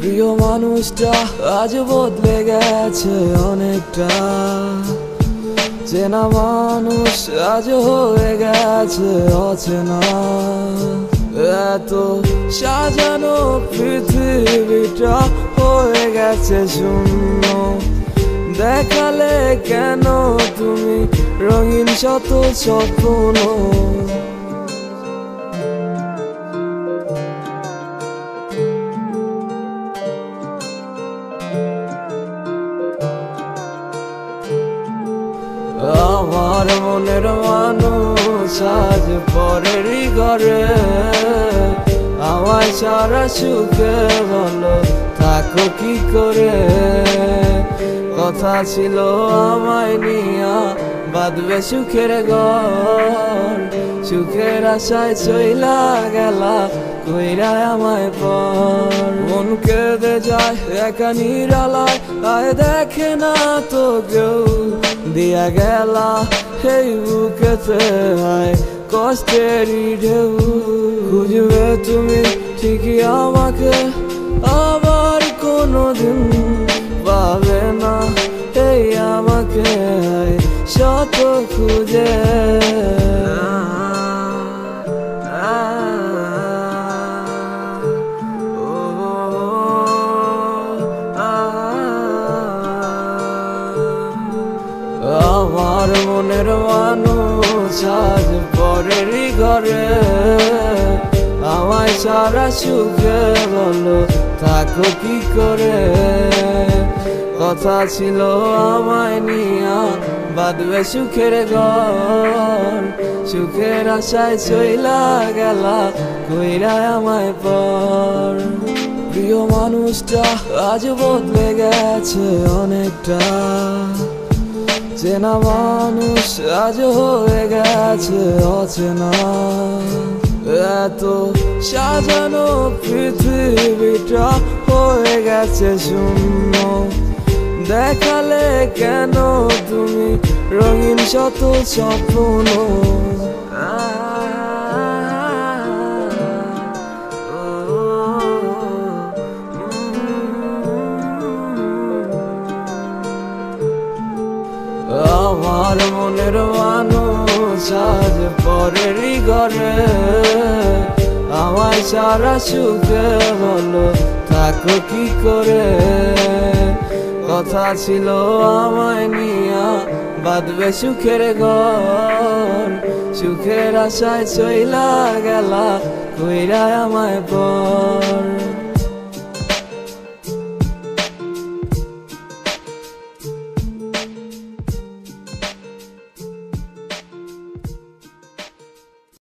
প্রিয় মানুষটা আজ বদলে গেছে অনেকটা, চেনা মানুষ আজ হয়ে গেছে অচেনা। এত সাজানো পৃথিবীটা হয়ে গেছে শূন্য, দেখালে কেন তুমি রঙিন শত স্বপ্ন। আমার মনের মানুষ আজ পরেরই ঘরে, আমায় সারা সুখে বলো থাকো কি করে। কথা ছিল আমায় নিয়া বাঁধবে সুখের ঘর, সুখের আশায় চইলা গেলা কইরা আমায় পর। মন কেঁদে যায় একা নিরালায়, আয় দেখে না তো কেউ, দিয়া গেলা এই বুকেতে আয় কষ্টেরই ঢেউ। খুঁজবে তুমি ঠিকই আমাকে, আবার কোনোদিন পাবে না এই আমাকে শত খুঁজে। আমার মনের মানুষ আজ পরেরই ঘরে, আমায় সারা সুখে বলো থাকো কি করে। কথা ছিল আমায় নিয়া বাঁধবে সুখের ঘর, সুখের আশায় চইলা গেলা কইরা আমায় পর। প্রিয় মানুষটা আজ বদলে গেছে অনেকটা, চেনা মানুষ আজ হয়ে গেছে অচেনা। এত সাজানো পৃথিবীটা হয়ে গেছে শূন্য, দেখালে কেন তুমি রঙিন শত স্বপ্ন। আমার মনের মানুষ আজ পরেরই ঘরে, আমায় সারা সুখে বলো থাকো কি করে। কথা ছিল আমায় নিয়া বাঁধবে সুখের ঘর, সুখের আশায় চইলা গেলা কইরা আমায় পর।